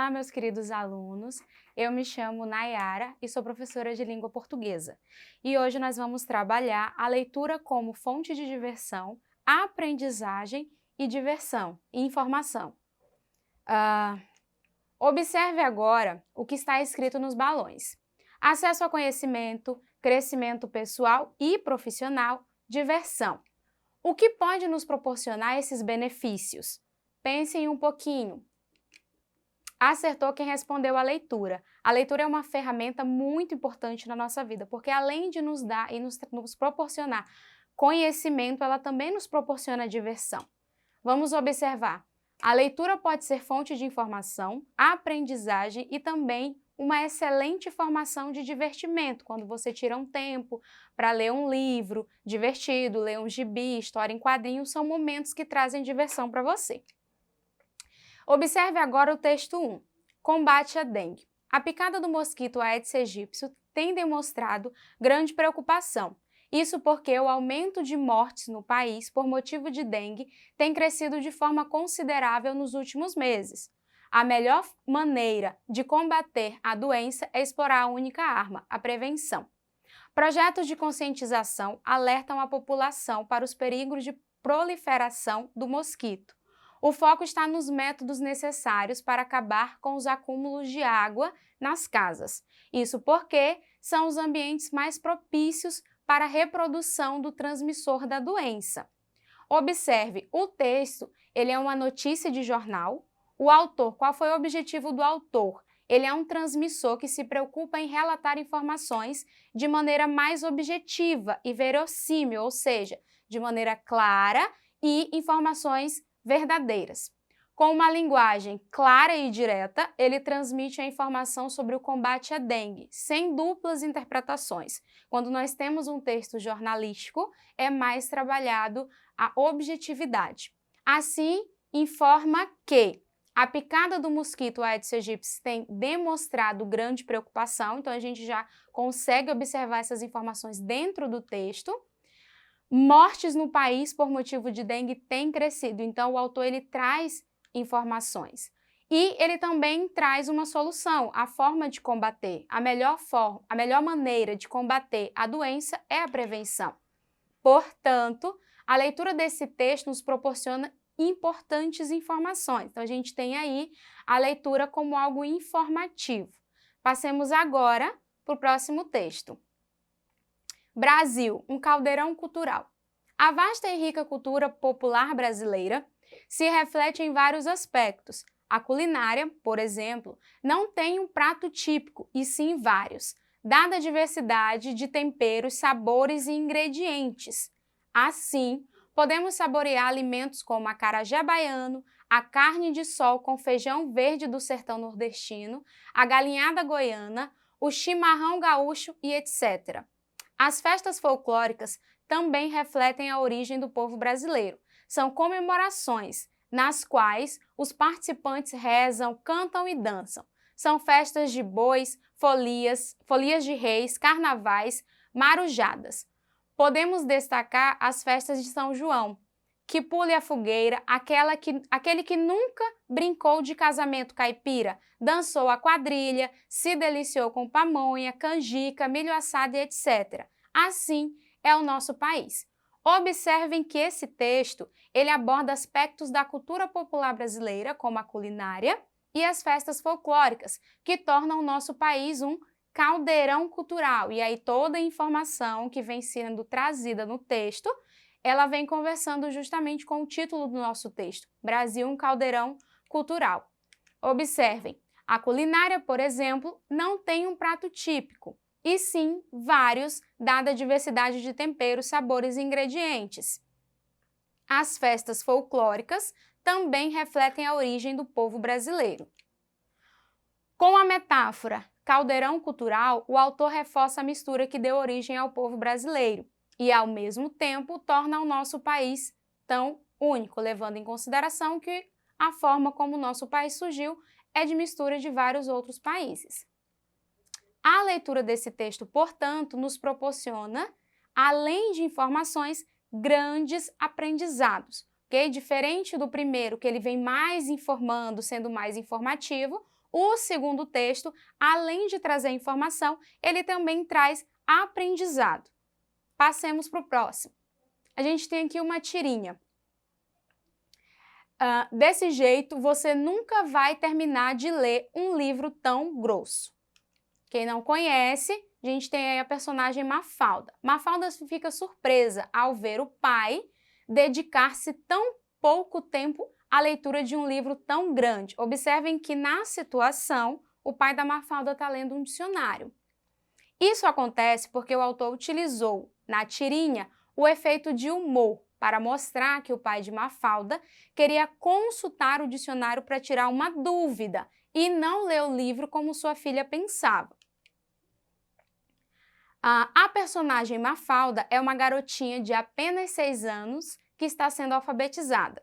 Olá, meus queridos alunos. Eu me chamo Nayara e sou professora de língua portuguesa. E hoje nós vamos trabalhar a leitura como fonte de diversão, aprendizagem e diversão e informação. Observe agora o que está escrito nos balões. Acesso ao conhecimento, crescimento pessoal e profissional, diversão. O que pode nos proporcionar esses benefícios? Pensem um pouquinho. Acertou quem respondeu a leitura. A leitura é uma ferramenta muito importante na nossa vida, porque além de nos dar e nos proporcionar conhecimento, ela também nos proporciona diversão. Vamos observar. A leitura pode ser fonte de informação, aprendizagem e também uma excelente formação de divertimento, quando você tira um tempo para ler um livro divertido, ler um gibi, história em quadrinhos, são momentos que trazem diversão para você. Observe agora o texto 1. Combate à dengue. A picada do mosquito Aedes aegypti tem demonstrado grande preocupação. Isso porque o aumento de mortes no país por motivo de dengue tem crescido de forma considerável nos últimos meses. A melhor maneira de combater a doença é explorar a única arma, a prevenção. Projetos de conscientização alertam a população para os perigos de proliferação do mosquito. O foco está nos métodos necessários para acabar com os acúmulos de água nas casas. Isso porque são os ambientes mais propícios para a reprodução do transmissor da doença. Observe, o texto, ele é uma notícia de jornal. O autor, qual foi o objetivo do autor? Ele é um transmissor que se preocupa em relatar informações de maneira mais objetiva e verossímil, ou seja, de maneira clara e informações verdadeiras. Com uma linguagem clara e direta, ele transmite a informação sobre o combate à dengue, sem duplas interpretações. Quando nós temos um texto jornalístico, é mais trabalhado a objetividade. Assim, informa que a picada do mosquito Aedes aegypti tem demonstrado grande preocupação, então a gente já consegue observar essas informações dentro do texto. Mortes no país por motivo de dengue têm crescido, então o autor ele traz informações. E ele também traz uma solução, a forma de combater. A melhor maneira de combater a doença é a prevenção. Portanto, a leitura desse texto nos proporciona importantes informações. Então, a gente tem aí a leitura como algo informativo. Passemos agora para o próximo texto. Brasil, um caldeirão cultural. A vasta e rica cultura popular brasileira se reflete em vários aspectos. A culinária, por exemplo, não tem um prato típico, e sim vários, dada a diversidade de temperos, sabores e ingredientes. Assim, podemos saborear alimentos como acarajé baiano, a carne de sol com feijão verde do sertão nordestino, a galinhada goiana, o chimarrão gaúcho e etc. As festas folclóricas também refletem a origem do povo brasileiro. São comemorações nas quais os participantes rezam, cantam e dançam. São festas de bois, folias de reis, carnavais, marujadas. Podemos destacar as festas de São João, que pule a fogueira, aquele que nunca brincou de casamento caipira, dançou a quadrilha, se deliciou com pamonha, canjica, milho assado e etc. Assim é o nosso país. Observem que esse texto ele aborda aspectos da cultura popular brasileira, como a culinária e as festas folclóricas, que tornam o nosso país um caldeirão cultural. E aí toda a informação que vem sendo trazida no texto, ela vem conversando justamente com o título do nosso texto, Brasil, um caldeirão cultural. Observem, a culinária, por exemplo, não tem um prato típico, e sim vários, dada a diversidade de temperos, sabores e ingredientes. As festas folclóricas também refletem a origem do povo brasileiro. Com a metáfora caldeirão cultural, o autor reforça a mistura que deu origem ao povo brasileiro e, ao mesmo tempo, torna o nosso país tão único, levando em consideração que a forma como o nosso país surgiu é de mistura de vários outros países. A leitura desse texto, portanto, nos proporciona, além de informações, grandes aprendizados, ok? Diferente do primeiro, que ele vem mais informando, sendo mais informativo, O segundo texto, além de trazer informação, ele também traz aprendizado. Passemos para o próximo. A gente tem aqui uma tirinha. Desse jeito, você nunca vai terminar de ler um livro tão grosso. Quem não conhece, a gente tem aí a personagem Mafalda. Mafalda fica surpresa ao ver o pai dedicar-se tão pouco tempo à leitura de um livro tão grande. Observem que na situação, o pai da Mafalda está lendo um dicionário. Isso acontece porque o autor utilizou na tirinha o efeito de humor para mostrar que o pai de Mafalda queria consultar o dicionário para tirar uma dúvida e não ler o livro como sua filha pensava. A personagem Mafalda é uma garotinha de apenas 6 anos que está sendo alfabetizada.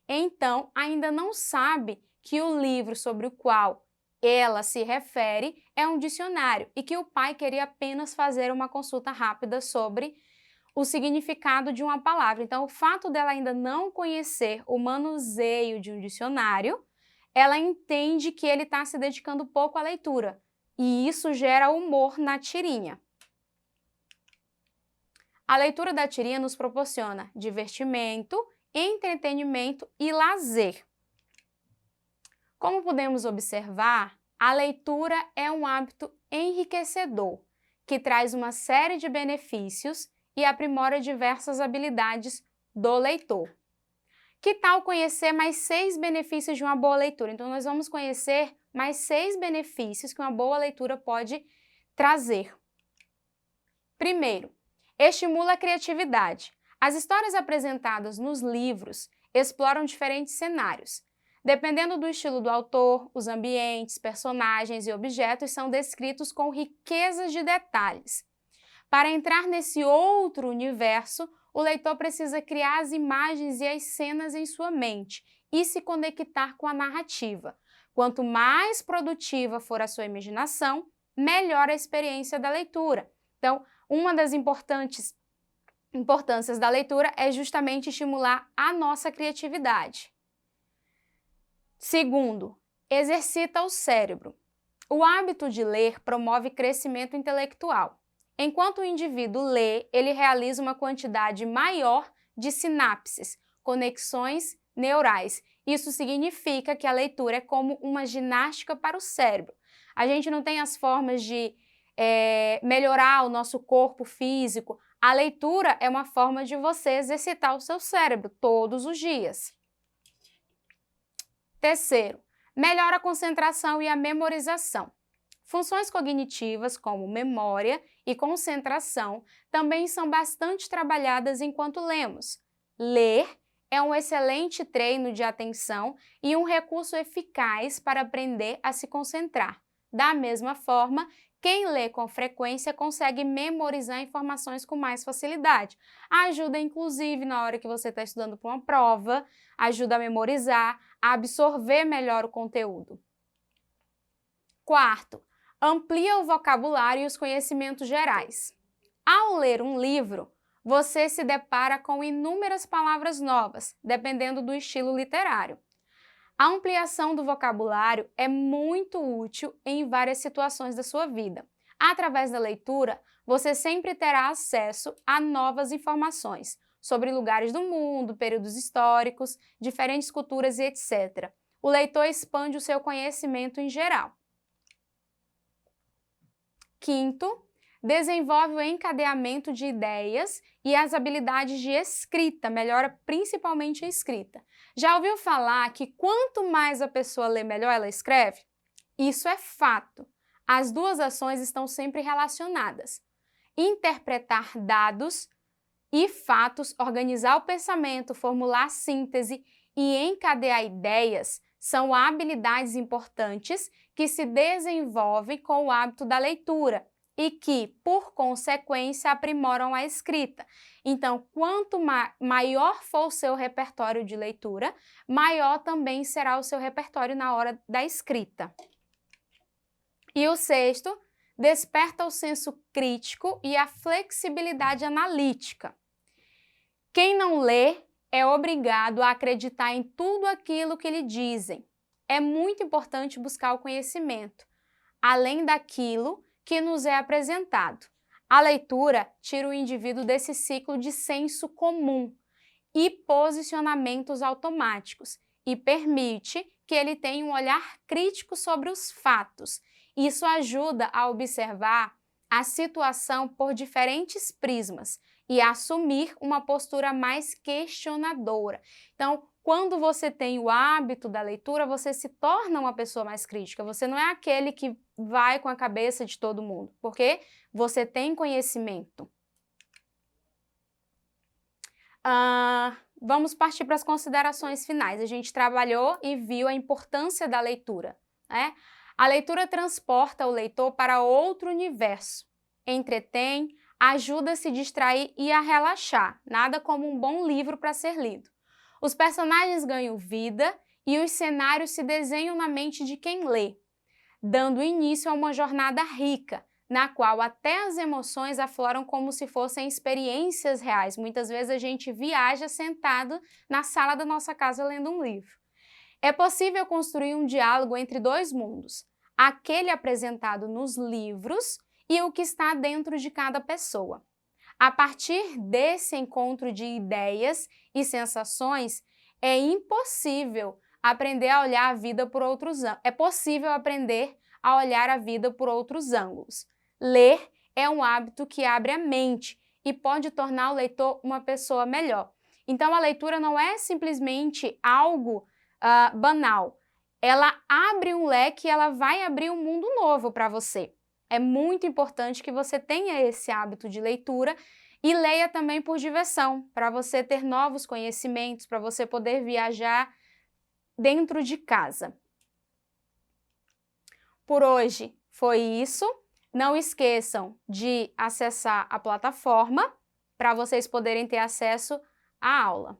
Então, ainda não sabe que o livro sobre o qual ela se refere é um dicionário e que o pai queria apenas fazer uma consulta rápida sobre o significado de uma palavra. Então, o fato dela ainda não conhecer o manuseio de um dicionário, ela entende que ele está se dedicando pouco à leitura. E isso gera humor na tirinha. A leitura da tirinha nos proporciona divertimento, entretenimento e lazer. Como podemos observar, a leitura é um hábito enriquecedor, que traz uma série de benefícios e aprimora diversas habilidades do leitor. Que tal conhecer mais 6 benefícios de uma boa leitura? Então, nós vamos conhecer mais 6 benefícios que uma boa leitura pode trazer. Primeiro, estimula a criatividade. As histórias apresentadas nos livros exploram diferentes cenários. Dependendo do estilo do autor, os ambientes, personagens e objetos são descritos com riquezas de detalhes. Para entrar nesse outro universo, o leitor precisa criar as imagens e as cenas em sua mente e se conectar com a narrativa. Quanto mais produtiva for a sua imaginação, melhor a experiência da leitura. Então, uma das importâncias da leitura é justamente estimular a nossa criatividade. Segundo, exercita o cérebro. O hábito de ler promove crescimento intelectual. Enquanto o indivíduo lê, ele realiza uma quantidade maior de sinapses, conexões neurais. Isso significa que a leitura é como uma ginástica para o cérebro. A gente não tem as formas de melhorar o nosso corpo físico. A leitura é uma forma de você exercitar o seu cérebro todos os dias. Terceiro, melhora a concentração e a memorização. Funções cognitivas como memória e concentração também são bastante trabalhadas enquanto lemos. Ler é um excelente treino de atenção e um recurso eficaz para aprender a se concentrar. Da mesma forma, quem lê com frequência consegue memorizar informações com mais facilidade. Ajuda, inclusive, na hora que você está estudando para uma prova, ajuda a memorizar, a absorver melhor o conteúdo. Quarto, amplia o vocabulário e os conhecimentos gerais. Ao ler um livro, você se depara com inúmeras palavras novas, dependendo do estilo literário. A ampliação do vocabulário é muito útil em várias situações da sua vida. Através da leitura, você sempre terá acesso a novas informações sobre lugares do mundo, períodos históricos, diferentes culturas e etc. O leitor expande o seu conhecimento em geral. Quinto, desenvolve o encadeamento de ideias e as habilidades de escrita, melhora principalmente a escrita. Já ouviu falar que quanto mais a pessoa lê, melhor ela escreve? Isso é fato. As duas ações estão sempre relacionadas. Interpretar dados e fatos, organizar o pensamento, formular síntese e encadear ideias são habilidades importantes que se desenvolvem com o hábito da leitura e que, por consequência, aprimoram a escrita. Então, quanto maior for o seu repertório de leitura, maior também será o seu repertório na hora da escrita. E o sexto, desperta o senso crítico e a flexibilidade analítica. Quem não lê é obrigado a acreditar em tudo aquilo que lhe dizem. é muito importante buscar o conhecimento, além daquilo que nos é apresentado. A leitura tira o indivíduo desse ciclo de senso comum e posicionamentos automáticos e permite que ele tenha um olhar crítico sobre os fatos. Isso ajuda a observar a situação por diferentes prismas e a assumir uma postura mais questionadora. Então, quando você tem o hábito da leitura, você se torna uma pessoa mais crítica. Você não é aquele que vai com a cabeça de todo mundo, porque você tem conhecimento. Vamos partir para as considerações finais. A gente trabalhou e viu a importância da leitura, né? A leitura transporta o leitor para outro universo, entretém, ajuda a se distrair e a relaxar, nada como um bom livro para ser lido. Os personagens ganham vida e os cenários se desenham na mente de quem lê, dando início a uma jornada rica, na qual até as emoções afloram como se fossem experiências reais. Muitas vezes a gente viaja sentado na sala da nossa casa lendo um livro. É possível construir um diálogo entre dois mundos, aquele apresentado nos livros e o que está dentro de cada pessoa. A partir desse encontro de ideias e sensações, é impossível aprender a olhar a vida por outros ângulos. É possível aprender a olhar a vida por outros ângulos. Ler é um hábito que abre a mente e pode tornar o leitor uma pessoa melhor. Então, a leitura não é simplesmente algo banal. Ela abre um leque e ela vai abrir um mundo novo para você. É muito importante que você tenha esse hábito de leitura e leia também por diversão, para você ter novos conhecimentos, para você poder viajar dentro de casa. Por hoje foi isso. Não esqueçam de acessar a plataforma para vocês poderem ter acesso à aula.